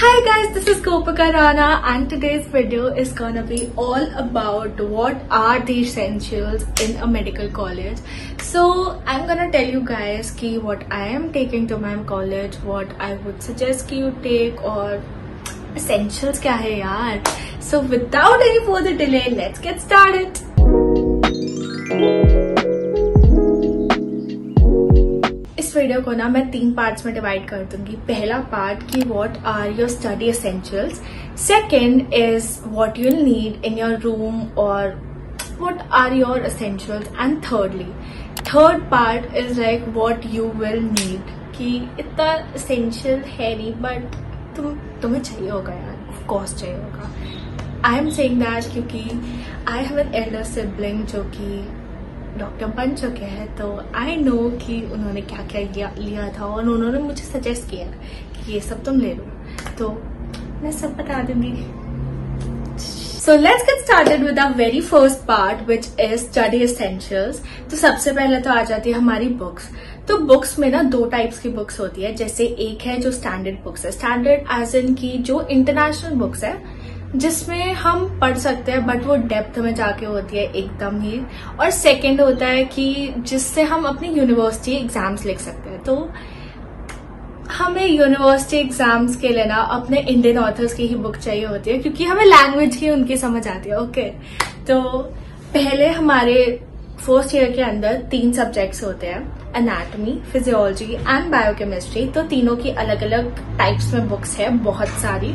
Hi guys, this is Gopika Rana and today's video is gonna be all about what are the essentials in a medical college. So I'm gonna tell you guys ki what I am taking to my college, what I would suggest ki you take और essentials क्या है यार. So without any further delay, let's get started. इस video को ना मैं 3 parts में divide कर दूंगी. पहला पार्ट की what are your study essentials, second is what you will need in your room और what are your essentials, and third part is like what you will need कि इतना एसेंशियल है नहीं बट तुम्हें चाहिए होगा यार, ऑफ कोर्स चाहिए होगा. आई एम सेइंग दैट क्योंकि I have an elder sibling जो कि डॉक्टर बन चुके हैं, तो आई नो कि उन्होंने क्या क्या लिया था और उन्होंने मुझे सजेस्ट किया कि ये सब तुम ले लो, तो मैं सब बता दूंगी. So let's get started with the very first part which is study essentials. तो सबसे पहले तो आ जाती है हमारी बुक्स. तो बुक्स में ना 2 टाइप्स की बुक्स होती है. जैसे एक है जो स्टैंडर्ड बुक्स है, स्टैंडर्ड एज इन की जो इंटरनेशनल बुक्स है जिसमें हम पढ़ सकते हैं बट वो डेप्थ में जाके होती है एकदम ही. और सेकंड होता है कि जिससे हम अपनी यूनिवर्सिटी एग्जाम्स लिख सकते हैं. तो हमें यूनिवर्सिटी एग्जाम्स के लिए ना अपने इंडियन ऑथर्स की ही बुक चाहिए होती है क्योंकि हमें लैंग्वेज ही उनकी समझ आती है. ओके, तो पहले हमारे फर्स्ट ईयर के अंदर 3 सब्जेक्ट्स होते हैं, एनाटॉमी, फिजियोलॉजी एंड बायोकेमिस्ट्री. तो तीनों की अलग अलग टाइप्स में बुक्स है, बहुत सारी.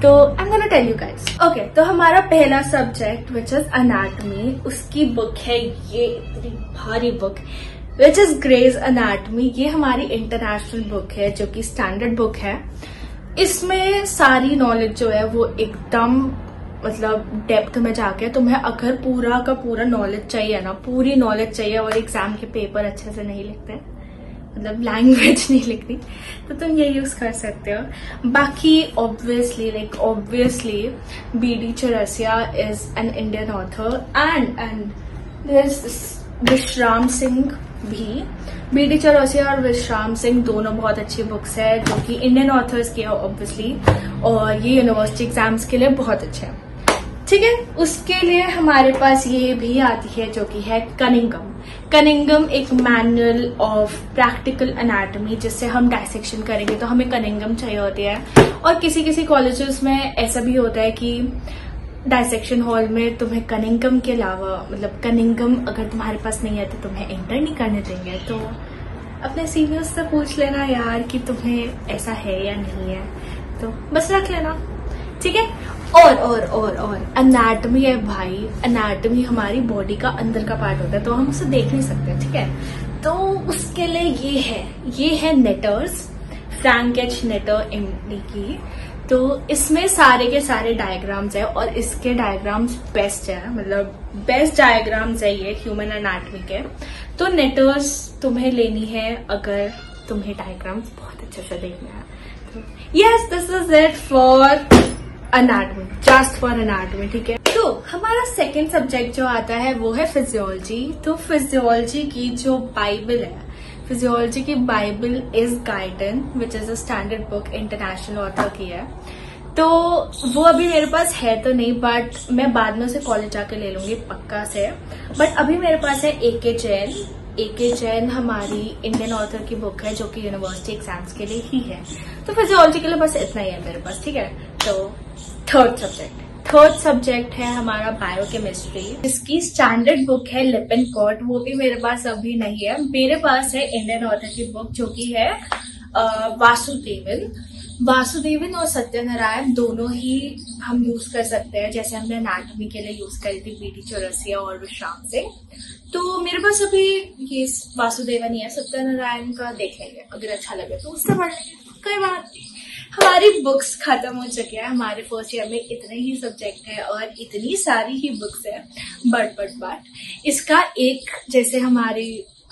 तो I am gonna tell you guys. Okay, तो हमारा पहला सब्जेक्ट विच इज एनाटॉमी, उसकी बुक है ये इतनी भारी book which is Gray's anatomy. ये हमारी इंटरनेशनल बुक है जो कि स्टैंडर्ड बुक है. इसमें सारी नॉलेज जो है वो एकदम मतलब डेप्थ में जाके तुम्हें अगर पूरा का पूरा नॉलेज चाहिए ना, पूरी नॉलेज चाहिए और एग्जाम के पेपर अच्छे से नहीं लिखते, मतलब लैंग्वेज नहीं लिखती, तो तुम ये यूज कर सकते हो. बाकी obviously BD Chaurasia is an Indian author and Vishram Singh भी. बीडी चौरसिया और विश्राम सिंह दोनों बहुत अच्छी बुक्स है जो कि इंडियन ऑथर्स की है ऑब्वियसली, और ये यूनिवर्सिटी एग्जाम्स के लिए बहुत अच्छे हैं. ठीक है, उसके लिए हमारे पास ये भी आती है जो कि है कनिंगम एक मैनुअल ऑफ प्रैक्टिकल एनाटॉमी, जिससे हम डायसेक्शन करेंगे तो हमें कनिंगम चाहिए होती है. और किसी किसी कॉलेजेस में ऐसा भी होता है कि डायसेक्शन हॉल में तुम्हें कनिंगम के अलावा, मतलब कनिंगम अगर तुम्हारे पास नहीं है तो तुम्हें एंटर नहीं करने देंगे. तो अपने सीनियर्स से पूछ लेना यार कि तुम्हें ऐसा है या नहीं है, तो बस रख लेना. ठीक है, और एनाटॉमी है भाई. एनाटॉमी हमारी बॉडी का अंदर का पार्ट होता है, तो हम उसे देख नहीं सकते. ठीक है, तो उसके लिए ये है नेटर्स, फ्रैंक एच नेटर एमडी की. तो इसमें सारे के सारे डायग्राम्स है और इसके डायग्राम्स बेस्ट है, मतलब बेस्ट डायग्राम्स है ये ह्यूमन एनाटॉमी के. तो नेटर्स तुम्हें लेनी है अगर तुम्हें डायग्राम्स बहुत अच्छे से देखना है. तो yes, this is it for anatomy, just for anatomy. ठीक है, तो हमारा सेकेंड सब्जेक्ट जो आता है वो है फिजियोलॉजी. तो फिजियोलॉजी की जो बाइबल है, फिजियोलॉजी की bible is Guyton which is a standard book, international author की है. तो वो अभी मेरे पास है तो नहीं, बट मैं बाद में उसे कॉलेज जाके ले लूंगी पक्का से. बट अभी मेरे पास है ए.के. जैन हमारी इंडियन ऑथर की बुक है जो कि यूनिवर्सिटी एग्जाम्स के लिए ही है. तो फिजियोलॉजी के लिए बस इतना ही है मेरे पास. ठीक है, तो थर्ड सब्जेक्ट है हमारा बायोकेमिस्ट्री. इसकी स्टैंडर्ड बुक है लिपिनकॉट, वो भी मेरे पास अभी नहीं है. मेरे पास है इंडियन ऑथर की बुक जो कि है वासुदेवन और सत्यनारायण, दोनों ही हम यूज कर सकते हैं. जैसे हमने एनाटॉमी के लिए यूज करी थी बीडी चौरसिया और विश्राम सिंह. तो मेरे पास अभी ये वासुदेवन ही है. सत्यनारायण का देख लेंगे, अगर अच्छा लगे तो उससे पढ़ लेंगे, कोई बात नहीं. हमारी बुक्स खत्म हो चुकी है. हमारे फर्स्ट ईयर में इतने ही सब्जेक्ट है और इतनी सारी ही बुक्स है. बट इसका एक, जैसे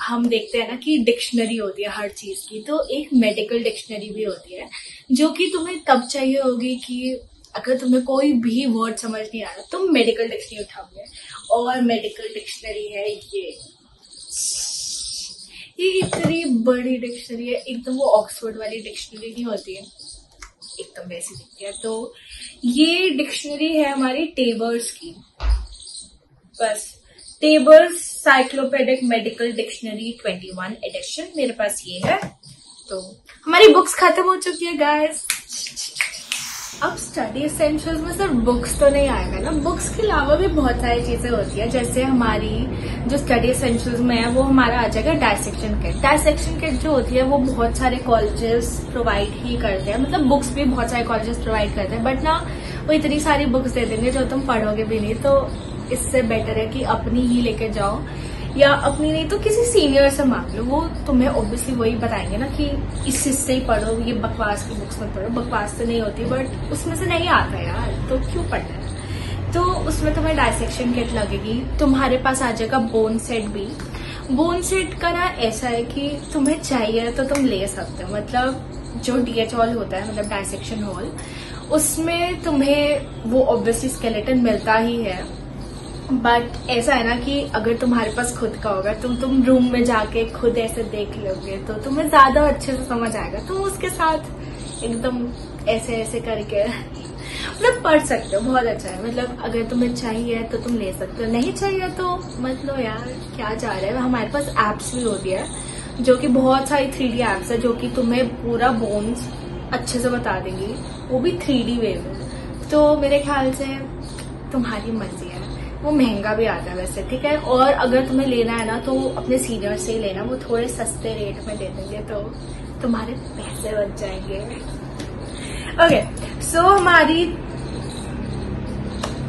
हम देखते हैं ना कि डिक्शनरी होती है हर चीज की, तो एक मेडिकल डिक्शनरी भी होती है जो कि तुम्हें तब चाहिए होगी कि अगर तुम्हें कोई भी वर्ड समझ नहीं आ रहा तुम मेडिकल डिक्शनरी उठाओगे. और मेडिकल डिक्शनरी है ये इतनी बड़ी डिक्शनरी है एकदम. वो ऑक्सफोर्ड वाली डिक्शनरी नहीं होती है, एकदम वैसी दिखती है। तो ये डिक्शनरी है हमारी टेबर्स की, बस टेबर्स साइक्लोपेडिक मेडिकल डिक्शनरी 21 एडिशन मेरे पास ये है। तो हमारी बुक्स खत्म हो चुकी है गाइस। अब स्टडी एसेंशियल्स में सिर्फ बुक्स तो नहीं आएगा ना, बुक्स के अलावा भी बहुत सारी चीजें होती है। जैसे हमारी जो स्टडी एसेंशियल्स में है वो हमारा आ जाएगा डायसेक्शन किट। डायसेक्शन किट जो होती है वो बहुत सारे कॉलेजेस प्रोवाइड ही करते हैं, मतलब बुक्स भी बहुत सारे कॉलेजेस प्रोवाइड करते हैं, बट ना वो इतनी सारी बुक्स दे देंगे जो तुम पढ़ोगे भी नहीं। तो इससे बेटर है कि अपनी ही लेके जाओ, या अपनी नहीं तो किसी सीनियर से मांग लो, वो तुम्हें ऑब्वियसली वही बताएंगे ना कि इस से ही पढ़ो, ये बकवास की बुक्स मत पढ़ो। बकवास तो नहीं होती बट उसमें से नहीं आता यार, तो क्यों पढ़ना है। तो उसमें तुम्हें डायसेक्शन किट लगेगी, तुम्हारे पास आ जाएगा बोन सेट भी। बोन सेट का ना ऐसा है कि तुम्हें चाहिए तो तुम ले सकते हो, मतलब जो डीएच हॉल होता है मतलब डायसेक्शन हॉल, उसमें तुम्हें वो ऑब्वियसली स्केलेटन मिलता ही है। बट ऐसा है ना कि अगर तुम्हारे पास खुद का होगा तो तुम रूम में जाके खुद ऐसे देख लोगे तो तुम्हें ज्यादा अच्छे से समझ आएगा। तुम उसके साथ एकदम ऐसे ऐसे करके मतलब पढ़ सकते हो, बहुत अच्छा है। मतलब अगर तुम्हें चाहिए तो तुम ले सकते हो, नहीं चाहिए तो मत लो यार, क्या जा रहा है। हमारे पास एप्स भी होती है जो कि बहुत सारी 3D एप्स है जो कि तुम्हें पूरा बोन्स अच्छे से बता देंगी, वो भी 3D वे में। तो मेरे ख्याल से तुम्हारी मर्जी है। वो महंगा भी आता है वैसे, ठीक है। और अगर तुम्हें लेना है ना तो अपने सीनियर से ही लेना, वो थोड़े सस्ते रेट में दे देंगे तो तुम्हारे पैसे बच जाएंगे। ओके, सो हमारी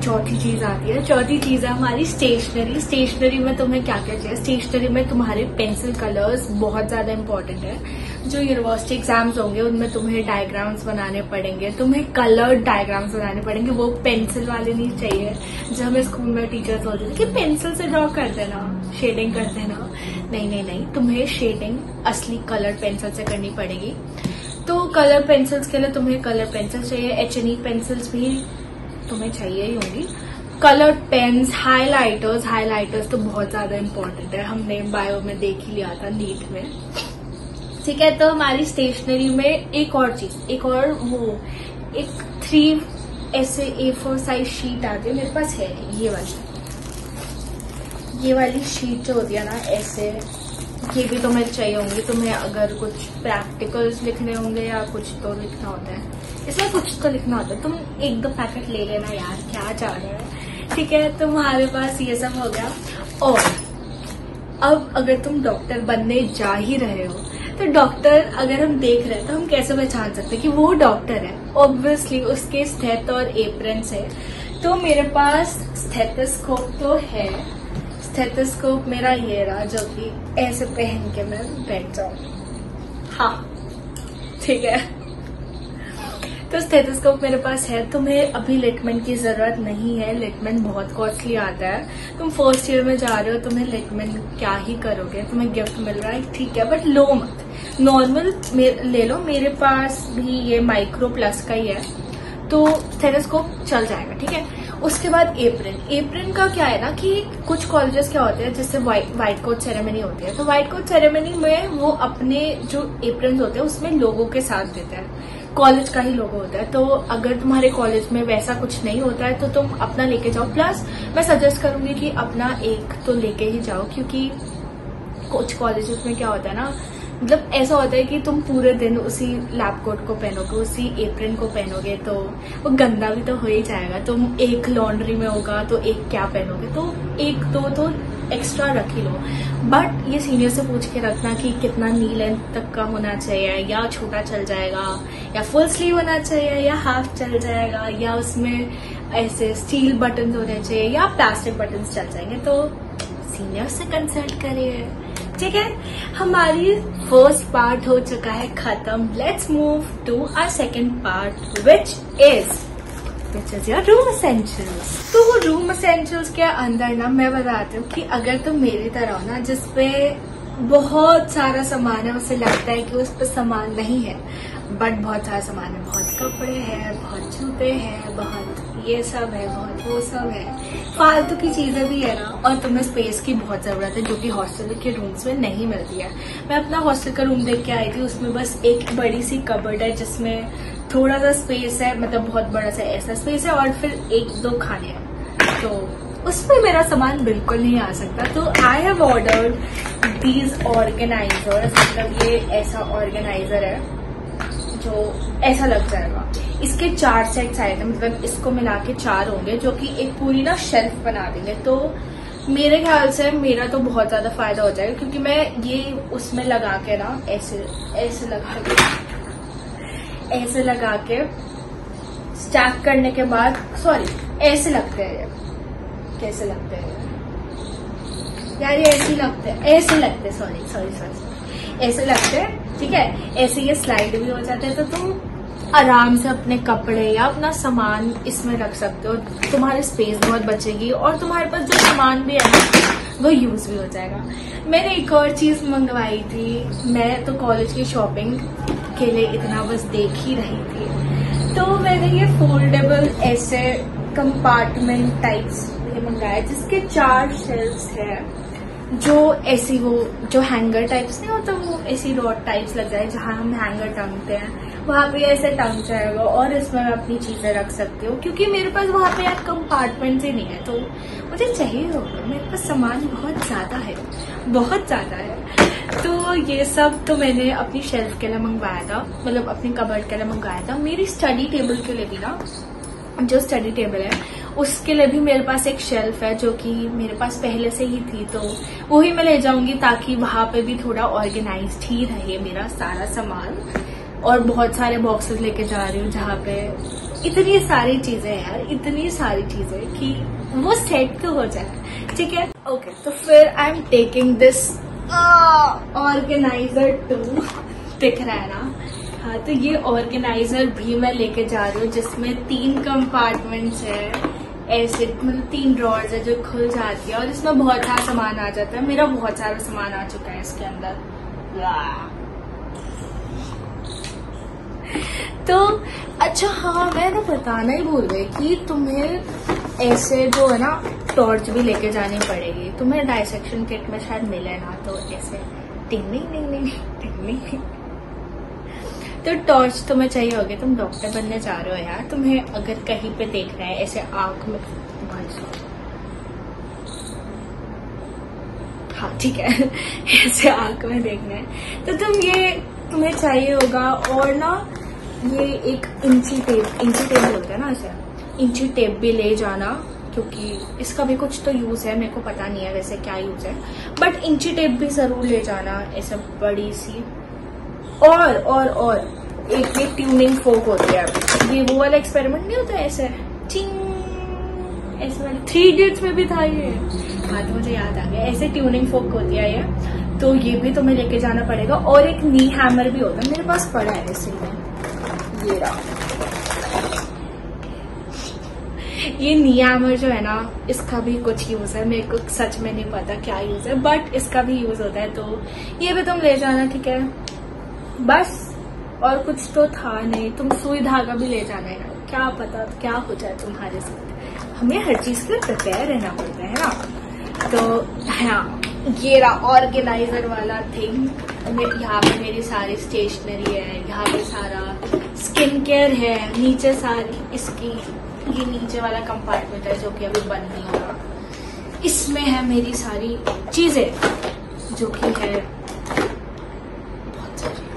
चौथी चीज आती है। चौथी चीज है हमारी स्टेशनरी। स्टेशनरी में तुम्हें क्या क्या चाहिए? स्टेशनरी में तुम्हारे पेंसिल कलर्स बहुत ज्यादा इंपॉर्टेंट है। जो यूनिवर्सिटी एग्जाम्स होंगे उनमें तुम्हें डायग्राम्स बनाने पड़ेंगे, तुम्हें कलर्ड डायग्राम्स बनाने पड़ेंगे। वो पेंसिल वाले नहीं चाहिए जो हमें स्कूल में टीचर्स बोलते थे कि पेंसिल से ड्रॉ कर देना, शेडिंग कर देना। नहीं नहीं नहीं, तुम्हें शेडिंग असली कलर्ड पेंसिल से करनी पड़ेगी। तो कलर पेंसिल्स के लिए तुम्हें कलर पेंसिल चाहिए, HNE पेंसिल्स भी तुम्हें चाहिए ही होंगी। कलर पेन्स, हाइलाइटर्स तो बहुत ज्यादा इंपॉर्टेंट है, हमने बायो में देख ही लिया था, नीट में, ठीक है। तो हमारी स्टेशनरी में एक और चीज, एक 3 ऐसे A4 साइज शीट आती है, मेरे पास है ये वाली शीट जो होती है ना ऐसे, ये भी तुम्हें चाहिए होंगी। तुम्हें अगर कुछ प्रैक्टिकल्स लिखने होंगे या कुछ तो लिखना होता है, इसमें कुछ तो लिखना होता है। तुम 1-2 पैकेट ले लेना यार, क्या चाह रहे हैं, ठीक है। तुम्हारे पास ये सब हो गया। और अब अगर तुम डॉक्टर बनने जा ही रहे हो तो डॉक्टर अगर हम देख रहे हैं तो हम कैसे पहचान सकते हैं कि वो डॉक्टर है? ऑब्वियसली उसके स्टेथ और एप्रन से। तो मेरे पास स्टेथोस्कोप तो है। स्टेथोस्कोप मेरा ये रहा जो कि ऐसे पहन के मैं बैठ जाऊं, हाँ ठीक है। तो स्टेथोस्कोप मेरे पास है। तुम्हें अभी लिटमेन की जरूरत नहीं है, लिटमेन बहुत कॉस्टली आता है। तुम फर्स्ट ईयर में जा रहे हो, तुम्हें लिटमेन क्या ही करोगे, तुम्हें गिफ्ट मिल रहा है, ठीक है, बट लो मत, नॉर्मल ले लो। मेरे पास भी ये माइक्रो प्लस का ही है, तो स्टेथोस्कोप चल जाएगा, ठीक है। उसके बाद एप्रन का क्या है ना कि कुछ कॉलेजेस क्या होते हैं जिससे व्हाइट कोट सेरेमनी होती है, तो व्हाइट कोट सेरेमनी में वो अपने जो एप्रन होते हैं उसमें लोगों के साथ देते हैं, कॉलेज का ही लोगो होता है। तो अगर तुम्हारे कॉलेज में वैसा कुछ नहीं होता है तो तुम अपना लेके जाओ। प्लस मैं सजेस्ट करूंगी कि अपना एक तो लेके ही जाओ, क्योंकि कुछ कॉलेजेस में क्या होता है ना, मतलब ऐसा होता है कि तुम पूरे दिन उसी लैब कोट को पहनोगे, उसी एप्रन को पहनोगे तो वो गंदा भी तो हो ही जाएगा। तुम एक लॉन्ड्री में होगा तो एक क्या पहनोगे, तो 1-2 तो एक्स्ट्रा रख ही लो। बट ये सीनियर से पूछ के रखना कि कितना नी लेंथ तक का होना चाहिए, या छोटा चल जाएगा, या फुल स्लीव होना चाहिए, या हाफ चल जाएगा, या उसमें ऐसे स्टील बटन होने चाहिए या प्लास्टिक बटन चल जाएंगे। तो सीनियर से कंसल्ट करिए, ठीक है। हमारी फर्स्ट पार्ट हो चुका है खत्म। Let's move to our second part which is your room essentials. तो रूम एसेंशियल्स के अंदर ना मैं बताती हूँ कि अगर तुम मेरी तरह हो ना जिसपे बहुत सारा सामान है, उसे लगता है कि उस पर सामान नहीं है, बट बहुत सारा सामान है, बहुत कपड़े हैं, बहुत जूते हैं, बहुत ये सब है, बहुत वो सब है, फालतू की चीजें भी है ना, और तुम्हें स्पेस की बहुत जरूरत है जो कि हॉस्टल के रूम्स में नहीं मिलती है। मैं अपना हॉस्टल का रूम देख के आई थी, उसमें बस एक बड़ी सी कबर्ड है जिसमें थोड़ा सा स्पेस है, मतलब बहुत बड़ा सा ऐसा स्पेस है, और फिर 1-2 खाने हैं, तो उसमें मेरा सामान बिल्कुल नहीं आ सकता। तो I have ordered these organisers, मतलब ये ऐसा ऑर्गेनाइजर है जो ऐसा लग जाएगा। इसके 4 सेट्स आए थे, मतलब इसको मिला के 4 होंगे, जो कि एक पूरी ना शेल्फ बना देंगे। तो मेरे ख्याल से मेरा तो बहुत ज्यादा फायदा हो जाएगा, क्योंकि मैं ये उसमें लगा के ना ऐसे लगा के स्टैक करने के बाद, सॉरी ऐसे लगते हैं, कैसे लगते हैं यार, ये ऐसे लगते हैं, सॉरी ऐसे लगते हैं, ठीक है। ऐसे ये स्लाइड भी हो जाते हैं, तो तुम आराम से अपने कपड़े या अपना सामान इसमें रख सकते हो, तुम्हारी स्पेस बहुत बचेगी, और तुम्हारे पास जो सामान भी है ना वो यूज भी हो जाएगा। मैंने एक और चीज मंगवाई थी, मैं तो कॉलेज की शॉपिंग के लिए इतना बस देख ही रही थी, तो मैंने ये फोल्डेबल ऐसे कंपार्टमेंट टाइप्स ये मंगाया, जिसके 4 शेल्फ्स है, जो ऐसी वो जो हैंगर टाइप्स नहीं होता, वो ऐसी रॉड टाइप्स लग जाए, जहाँ हम हैंगर टांगते हैं वहां पे ऐसे टंग जाएगा, और इसमें मैं अपनी चीजें रख सकती हूँ, क्योंकि मेरे पास वहां पे यार कंपार्टमेंट ही नहीं है, तो मुझे चाहिए होगा। मेरे पास सामान बहुत ज्यादा है, तो ये सब तो मैंने अपनी शेल्फ के लिए मंगवाया था, मतलब अपनी कबर्ड के लिए मंगवाया था। मेरी स्टडी टेबल के लिए भी ना, जो स्टडी टेबल है उसके लिए भी मेरे पास एक शेल्फ है, जो कि मेरे पास पहले से ही थी, तो वही मैं ले जाऊंगी, ताकि वहां पे भी थोड़ा ऑर्गेनाइज्ड ही रहे मेरा सारा सामान। और बहुत सारे बॉक्सेस लेके जा रही हूँ, जहाँ पे इतनी सारी चीजें यार, इतनी सारी चीजें कि वो सेट तो हो जाए, ठीक है। ओके, तो फिर I am taking this organiser too, दिख रहा है ना, हाँ, तो ये ऑर्गेनाइजर भी मैं लेके जा रही हूँ, जिसमें 3 कंपार्टमेंट्स है, ऐसे मतलब 3 ड्रॉर्स है जो खुल जाती है, और इसमें बहुत सारा सामान आ जाता है। मेरा बहुत सारा सामान आ चुका है इसके अंदर। तो अच्छा हाँ, मैं ना बताना ही भूल गई कि तुम्हें ऐसे जो है ना टॉर्च भी लेके जानी पड़ेगी। तुम्हें डाइसेक्शन किट में शायद मिले ना, तो ऐसे टिंग टिंग, तो टॉर्च तुम्हें चाहिए होगी। तुम डॉक्टर बनने जा रहे हो यार, तुम्हें अगर कहीं पे देखना है ऐसे आंख में, हाँ ठीक है, ऐसे आंख में देखना है तो तुम्हें चाहिए होगा। और ना ये एक इंची टेप होता है ना, ऐसे इंची टेप भी ले जाना, क्योंकि इसका भी कुछ तो यूज है, मेरे को पता नहीं है वैसे क्या यूज है, बट इंची टेप भी जरूर ले जाना, ऐसे बड़ी सी। और एक ये ट्यूनिंग फोक होती है, ये वो वाला एक्सपेरिमेंट नहीं होता ऐसे ऐसे वाला 3 इडियट्स में भी था ये, हाँ तो मुझे याद आ गया। ऐसे ट्यूनिंग फोक होती है ये, तो ये भी तुम्हें लेके जाना पड़ेगा। और एक नी हैमर भी होता है, मेरे पास पड़ा है वैसे में, ये रहा। ये नी हैमर जो है ना, इसका भी कुछ यूज है, मेरे को सच में नहीं पता क्या यूज है, बट इसका भी यूज होता है, तो ये भी तुम ले जाना, ठीक है। बस और कुछ तो था नहीं। तुम सुई धागा भी ले जाना है, क्या पता क्या हो जाए तुम्हारे साथ, हमें हर चीज के लिए प्रिपेयर रहना पड़ता है ना। तो हाँ, ये रहा ऑर्गेनाइजर वाला थिंग। यहाँ पे मेरी सारी स्टेशनरी है, यहाँ पे सारा स्किन केयर है, नीचे सारी इसकी ये नीचे वाला कंपार्टमेंट है जो कि अभी बंद नहीं होगा, इसमें है मेरी सारी चीजें जो कि है बहुत सारी।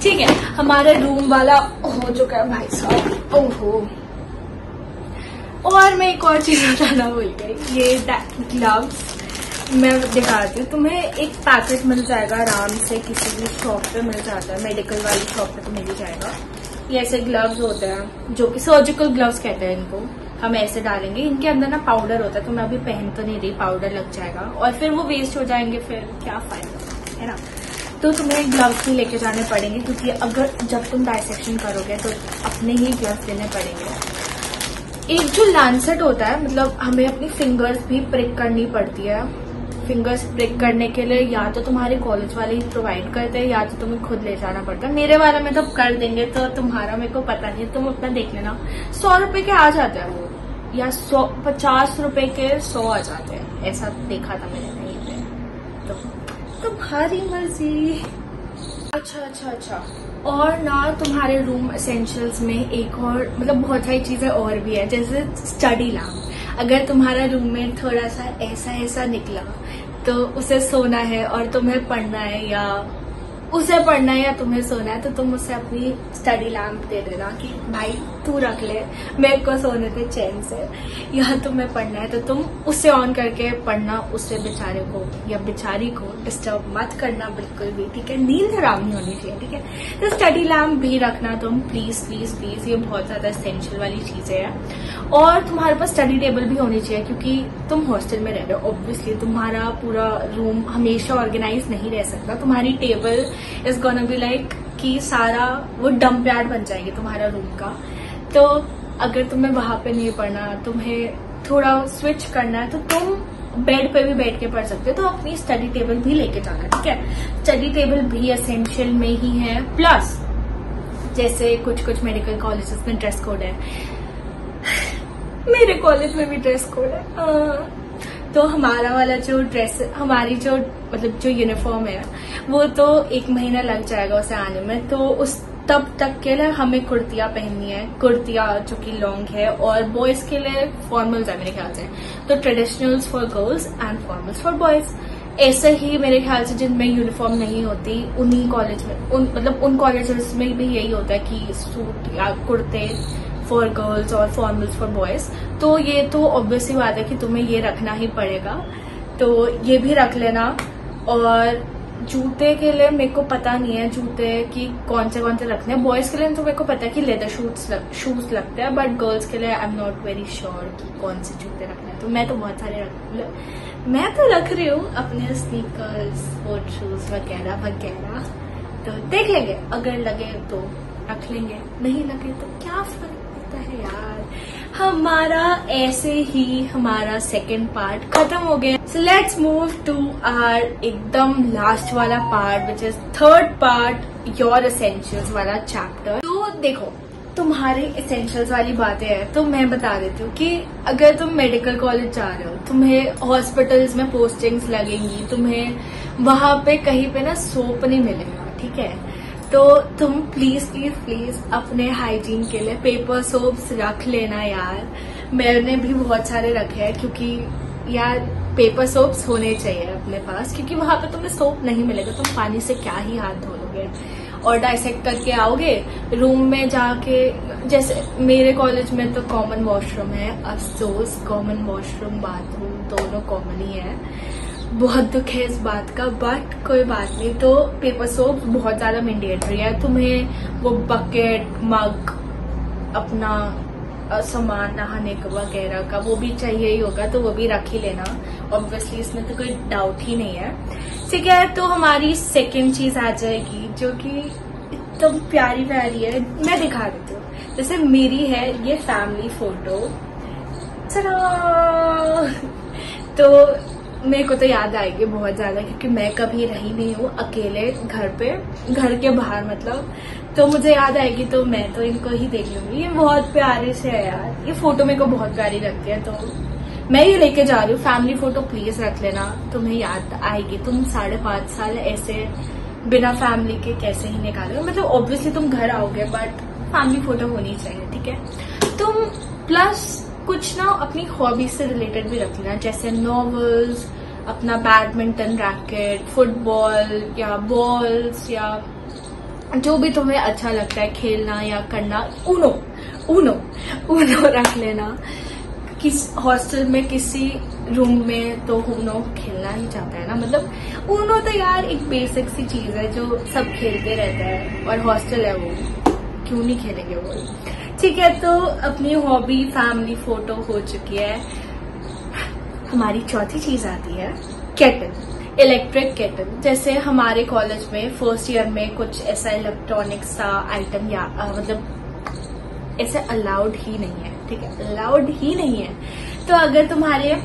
ठीक है, हमारा रूम वाला हो चुका है भाई साहब। ओहो, और मैं एक और चीज बताना भूल गई, ये ग्लव्स मैं दिखाती हूँ तुम्हें। एक पैकेट मिल जाएगा आराम से, किसी भी शॉप पे मिल जाता है, मेडिकल वाली शॉप पे तो मिल ही जाएगा। ये ऐसे ग्लव्स होते हैं जो कि सर्जिकल ग्लव्स कहते हैं इनको। हम ऐसे डालेंगे, इनके अंदर ना पाउडर होता है, तो मैं अभी पहन तो नहीं रही, पाउडर लग जाएगा और फिर वो वेस्ट हो जाएंगे, फिर क्या फायदा है ना। तो तुम्हें ग्लव्स भी लेके जाने पड़ेंगे, क्योंकि अगर जब तुम डाइसेक्शन करोगे तो अपने ही ग्लव्स लेने पड़ेंगे। एक जो लैंसेट होता है, मतलब हमें अपनी फिंगर्स भी प्रिक करनी पड़ती है। फिंगर्स प्रिक करने के लिए या तो तुम्हारे कॉलेज वाले ही प्रोवाइड करते हैं, या तो तुम्हें खुद ले जाना पड़ता है। मेरे वाले में तो कर देंगे, तो तुम्हारा मेरे को पता नहीं, तुम अपना देख लेना। 100 रुपए के आ जाते हैं वो, या 50 रुपए के 100 आ जाते हैं, ऐसा देखा था मैंने कहीं पे। तो भारी मर्जी। अच्छा, और ना तुम्हारे रूम एसेंशियल्स में एक और मतलब बहुत सारी चीजें और भी है, जैसे स्टडी लैम्प। अगर तुम्हारा रूममेट थोड़ा सा ऐसा निकला तो उसे सोना है और तुम्हें पढ़ना है, या उसे पढ़ना है या तुम्हें सोना है, तो तुम उसे अपनी स्टडी लैम्प दे देना कि भाई तू रख ले, मेरे को सोने दे चैन से, या तुम्हें पढ़ना है तो तुम उसे ऑन करके पढ़ना, उससे बेचारे को या बेचारी को डिस्टर्ब मत करना बिल्कुल भी, ठीक है। नींद हराम नहीं होनी चाहिए, ठीक है। तो स्टडी लैम्प भी रखना तुम, प्लीज प्लीज प्लीज, ये बहुत ज्यादा एसेंशियल वाली चीजें है। और तुम्हारे पास स्टडी टेबल भी होनी चाहिए, क्योंकि तुम हॉस्टल में रह रहे हो, ऑब्वियसली तुम्हारा पूरा रूम हमेशा ऑर्गेनाइज नहीं रह सकता। तुम्हारी table is gonna be like कि सारा वो डंप यार्ड बन जाएगी तुम्हारा रूम का। तो अगर तुम्हें वहां पे नहीं पढ़ना, तुम्हें थोड़ा स्विच करना है, तो तुम बेड पे भी बैठ के पढ़ सकते हो। तो अपनी स्टडी टेबल भी लेके जाना, ठीक है। स्टडी टेबल भी एसेंशियल में ही है। प्लस जैसे कुछ मेडिकल कॉलेजेस में ड्रेस कोड है, मेरे कॉलेज में भी ड्रेस कोड है। तो हमारा वाला जो ड्रेस, हमारी जो मतलब जो यूनिफॉर्म है, वो तो 1 महीना लग जाएगा उसे आने में। तो उस तब तक के लिए हमें कुर्तियां पहननी है, कुर्तियां जो कि लॉन्ग है, और बॉयज के लिए फॉर्मल्स है मेरे ख्याल से। तो traditionals for girls and formals for boys. ऐसे ही मेरे ख्याल से जिनमें यूनिफॉर्म नहीं होती, उन्हीं कॉलेज में उन कॉलेजेस में भी यही होता है कि सूट या कुर्ते फॉर गर्ल्स और फॉर्मल्स फॉर बॉयज। तो ये तो ऑब्वियसली बात है कि तुम्हें ये रखना ही पड़ेगा, तो ये भी रख लेना। और जूते के लिए मेरे को पता नहीं है जूते की कौन से रखने हैं। बॉयज के लिए तो मेरे को पता है कि लेदर शूज लगते हैं, बट गर्ल्स के लिए I am not very sure कि कौन से जूते रखने हैं। तो मैं तो बहुत सारे रख रही हूँ अपने स्नीकर्स, स्पोर्ट शूज वगैरह वगैरह। तो देख लेंगे, अगर लगे तो रख लेंगे, नहीं लगे तो क्या फर्क पड़ता है यार। हमारा ऐसे ही हमारा सेकेंड पार्ट खत्म हो गया। So let's move to our एकदम लास्ट वाला part, which is third part, your essentials वाला चैप्टर। तो देखो, तुम्हारी एसेंशियल्स वाली बातें हैं, तो मैं बता देती हूँ कि अगर तुम मेडिकल कॉलेज जा रहे हो, तुम्हें हॉस्पिटल्स में पोस्टिंग्स लगेंगी, तुम्हें वहां पे कहीं पे ना सोप नहीं मिलेगा, ठीक है। तो तुम प्लीज प्लीज प्लीज अपने हाइजीन के लिए पेपर सोप्स रख लेना यार। मैंने भी बहुत सारे रखे हैं, क्योंकि यार पेपर सोप्स होने चाहिए अपने पास, क्योंकि वहां पे तुम्हें सोप नहीं मिलेगा, तुम पानी से क्या ही हाथ धो लोगे। और डाइसेक्ट करके आओगे रूम में जाके, जैसे मेरे कॉलेज में तो कॉमन वॉशरूम है, अफसोस कॉमन वॉशरूम बाथरूम दोनों कॉमन ही है, बहुत दुख है इस बात का, बट कोई बात नहीं। तो पेपर सोप बहुत ज्यादा मैंडेटरी है। तुम्हें वो बकेट, मग, अपना सामान नहाने का वगैरह का वो भी चाहिए ही होगा, तो वो भी रख ही लेना ऑब्वियसली, इसमें तो कोई डाउट ही नहीं है, ठीक है। तो हमारी सेकेंड चीज आ जाएगी, जो कि एकदम प्यारी प्यारी है, मैं दिखा देती हूँ। जैसे मेरी है ये फैमिली फोटो, तो मेरे को तो याद आएगी बहुत ज्यादा, क्योंकि मैं कभी रही नहीं हूँ अकेले घर पे, घर के बाहर मतलब। तो मुझे याद आएगी, तो मैं तो इनको ही देख लूंगी। ये बहुत प्यारे से है यार, ये फोटो मेरे को बहुत प्यारी लगती है, तो मैं ये लेके जा रही हूँ। फैमिली फोटो प्लीज रख लेना, तुम्हें याद आएगी। तुम 5.5 साल ऐसे बिना फैमिली के कैसे ही निकालोगे, मतलब ऑब्वियसली तुम घर आओगे, बट फैमिली फोटो होनी चाहिए, ठीक है। तुम प्लस कुछ ना अपनी हॉबीज से रिलेटेड भी रख लेना, जैसे नॉवेल्स, अपना बैडमिंटन रैकेट, फुटबॉल या बॉल्स, या जो भी तुम्हें अच्छा लगता है खेलना या करना। ऊनो रख लेना। किस हॉस्टल में किसी रूम में तो ऊनो खेलना ही चाहता है ना, मतलब ऊनो तो यार एक बेसिक सी चीज है जो सब खेलते रहते हैं, और हॉस्टल है वो, क्यों नहीं खेलेंगे वो, ठीक है। तो अपनी हॉबी फैमिली फोटो हो चुकी है। हमारी चौथी चीज आती है केटल, इलेक्ट्रिक केटल। जैसे हमारे कॉलेज में फर्स्ट ईयर में कुछ ऐसा इलेक्ट्रॉनिक सा आइटम या मतलब ऐसे अलाउड ही नहीं है, ठीक है, अलाउड ही नहीं है। तो अगर तुम्हारे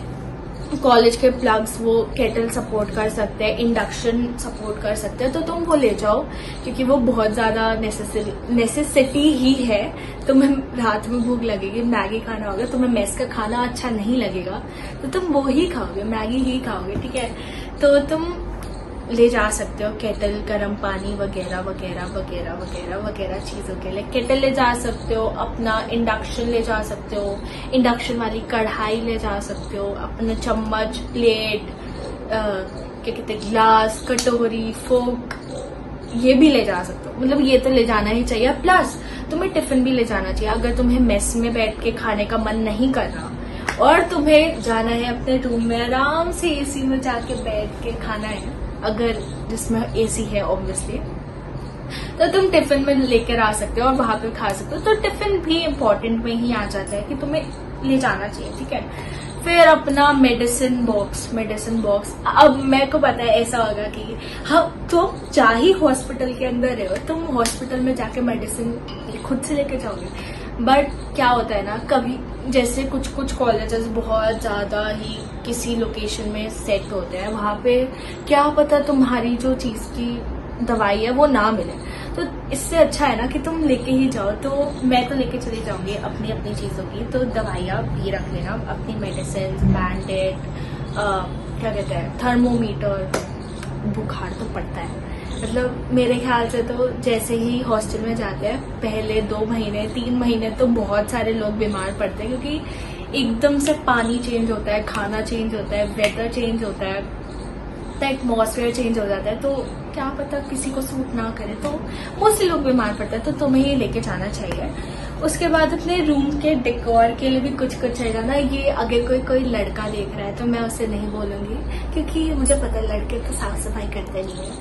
कॉलेज के प्लग्स वो केटल सपोर्ट कर सकते हैं, इंडक्शन सपोर्ट कर सकते हैं, तो तुम वो ले जाओ, क्योंकि वो बहुत ज्यादा नेसेसिटी ही है। तुम्हें रात में भूख लगेगी, मैगी खाना होगा, तुम्हें मेस का खाना अच्छा नहीं लगेगा, तो तुम वो ही खाओगे, मैगी ही खाओगे, ठीक है। तो तुम ले जा सकते हो केटल, गर्म पानी वगैरह वगैरह वगैरह वगैरह वगैरह चीजों के लिए केटल ले जा सकते हो, अपना इंडक्शन ले जा सकते हो, इंडक्शन वाली कढ़ाई ले जा सकते हो, अपना चम्मच, प्लेट, क्या कहते हैं, ग्लास, कटोरी, फोक, ये भी ले जा सकते हो। मतलब ये तो ले जाना ही चाहिए। प्लस तुम्हें टिफिन भी ले जाना चाहिए। अगर तुम्हें मेस में बैठ के खाने का मन नहीं कर रहा और तुम्हें जाना है अपने रूम में आराम से एसी में जाके बैठ के खाना है, अगर जिसमें एसी है ऑब्वियसली, तो तुम टिफिन में लेकर आ सकते हो और वहां पे खा सकते हो। तो टिफिन भी इम्पोर्टेंट में ही आ जाता है कि तुम्हें ले जाना चाहिए, ठीक है। फिर अपना मेडिसिन बॉक्स। अब मेरे को पता है ऐसा होगा कि हाँ तुम जा ही हॉस्पिटल के अंदर रहे हो, तुम हॉस्पिटल में जाके मेडिसिन खुद से लेके जाओगे, बट क्या होता है ना, कभी जैसे कुछ कॉलेजेस बहुत ज्यादा ही किसी लोकेशन में सेट होते हैं, वहां पे क्या पता तुम्हारी जो चीज की दवाई है वो ना मिले, तो इससे अच्छा है ना कि तुम लेके ही जाओ। तो मैं तो लेके चली जाऊंगी अपनी अपनी चीजों की, तो दवाइयाँ भी रख लेना, अपनी मेडिसिन, बैंडेड, क्या कहते हैं, थर्मोमीटर। बुखार तो पड़ता है, मतलब मेरे ख्याल से तो जैसे ही हॉस्टल में जाते हैं पहले 2 महीने 3 महीने तो बहुत सारे लोग बीमार पड़ते हैं, क्योंकि एकदम से पानी चेंज होता है, खाना चेंज होता है, वेदर चेंज होता है, एटमॉस्फेयर चेंज हो जाता है, तो क्या पता किसी को सूट ना करे, तो मोस्टली लोग बीमार पड़ते हैं। तो तुम्हें ये लेके जाना चाहिए। उसके बाद अपने रूम के डेकोर के लिए भी कुछ चाहिए ना। ये अगर कोई लड़का देख रहा है तो मैं उसे नहीं बोलूंगी, क्योंकि मुझे पता है लड़के तो साफ सफाई करते नहीं है,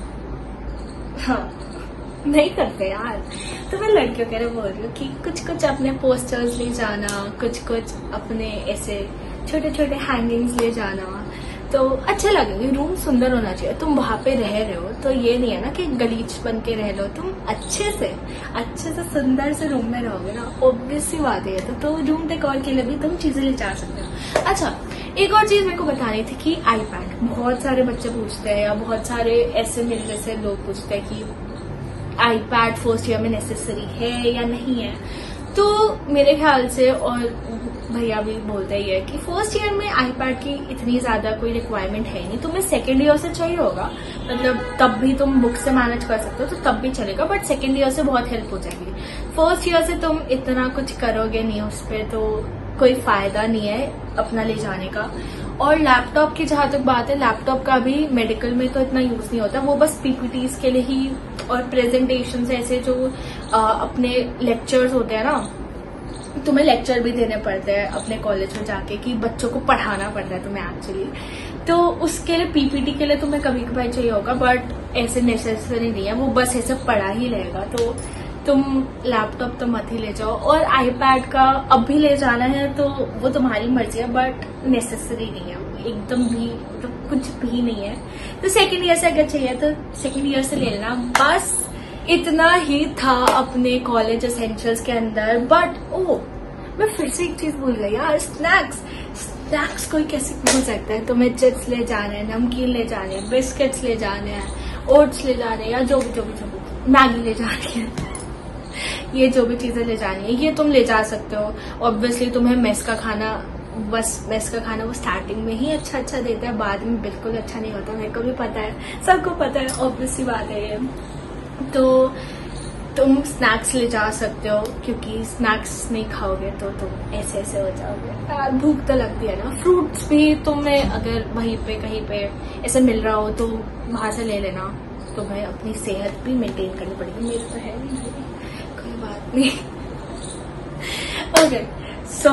हाँ नहीं करते यार। तो मैं लड़कियों के लिए बोल रही हूँ कि कुछ अपने पोस्टर्स ले जाना, कुछ अपने ऐसे छोटे छोटे हैंगिंग्स ले जाना, तो अच्छे लगेंगे। रूम सुंदर होना चाहिए। तुम वहां पे रह रहे हो तो ये नहीं है ना कि गलीच बन के रह लो, तुम अच्छे से सुंदर से रूम में रहोगे ना, ऑब्वियस सी बात है। तो रूम डेकोर के लिए भी तुम चीजें ले जा सकते हो। अच्छा, एक और चीज मेरे को बतानी थी कि आईपैड, बहुत सारे बच्चे पूछते हैं या बहुत सारे ऐसे मेरे जैसे लोग पूछते हैं कि आईपैड फर्स्ट ईयर में नेसेसरी है या नहीं है। तो मेरे ख्याल से, और भैया भी बोलते ही है कि फर्स्ट ईयर में आईपैड की इतनी ज्यादा कोई रिक्वायरमेंट है नहीं। तुम्हें सेकेंड ईयर से चाहिए होगा, मतलब तब भी तुम बुक से मैनेज कर सकते हो तो तब भी चलेगा, बट सेकेंड ईयर से बहुत हेल्प हो जाएगी। फर्स्ट ईयर से तुम इतना कुछ करोगे नहीं उस पर, तो कोई फायदा नहीं है अपना ले जाने का। और लैपटॉप की जहां तक बात है, लैपटॉप का भी मेडिकल में तो इतना यूज नहीं होता, वो बस पीपीटीज के लिए ही और प्रेजेंटेशन ऐसे जो अपने लेक्चर्स होते हैं ना, तुम्हें लेक्चर भी देने पड़ते हैं अपने कॉलेज में जाके, कि बच्चों को पढ़ाना पड़ता है तुम्हें एक्चुअली, तो उसके लिए पीपीटी के लिए तुम्हें कभी कभार चाहिए होगा, बट ऐसे नेसेसरी नहीं है, वो बस ऐसे पढ़ा ही रहेगा। तो तुम लैपटॉप तो मत ही ले जाओ। और आईपैड का अब भी ले जाना है तो वो तुम्हारी मर्जी है, बट नेसेसरी नहीं है, एकदम भी तो कुछ भी नहीं है। तो सेकेंड ईयर से अगर चाहिए तो सेकेंड ईयर से ले लेना। बस इतना ही था अपने कॉलेज एसेंशियल्स के अंदर। बट मैं फिर से एक चीज भूल गई यार, स्नैक्स कोई कैसे भूल सकता है। तुम्हें चिप्स ले जाने हैं, नमकीन ले जाने हैं, बिस्किट्स ले जाने हैं, ओट्स ले जाने हैं, या जो भी मैगी ले जानी है, ये जो भी चीजें ले जानी है ये तुम ले जा सकते हो। ऑब्वियसली तुम्हें मेस का खाना वो स्टार्टिंग में ही अच्छा देता है, बाद में बिल्कुल अच्छा नहीं होता, मेरे को भी पता है, सबको पता है, ऑब्वियसली बात है ये। तो तुम स्नैक्स ले जा सकते हो, क्योंकि स्नैक्स नहीं खाओगे तो तुम ऐसे हो जाओगे यार, भूख तो लगती है ना। फ्रूट्स भी तुम्हें अगर वहीं पे कहीं पे ऐसे मिल रहा हो तो वहां से ले लेना, तुम्हें अपनी सेहत भी मेंटेन करनी पड़ेगी। मेरी तो है नहीं, कोई बात नहीं। ओके, सो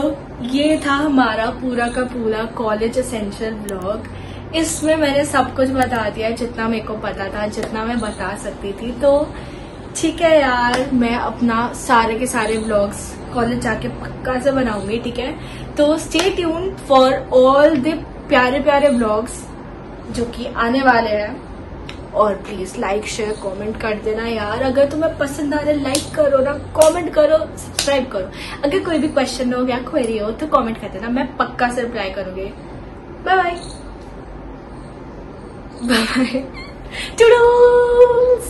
ये था हमारा पूरा का पूरा कॉलेज एसेंशियल व्लॉग। इसमें मैंने सब कुछ बता दिया जितना मेरे को पता था, जितना मैं बता सकती थी। तो ठीक है यार, मैं अपना सारे के सारे व्लॉग्स कॉलेज जाके पक्का से बनाऊंगी, ठीक है। तो stay tune for all the प्यारे व्लॉग्स जो कि आने वाले हैं। और प्लीज लाइक शेयर कमेंट कर देना यार, अगर तुम्हें पसंद आ रहा है लाइक करो ना, कमेंट करो, सब्सक्राइब करो। अगर कोई भी क्वेश्चन हो या क्वेरी हो तो कमेंट कर देना, मैं पक्का से रिप्लाई करूंगी। Bye bye.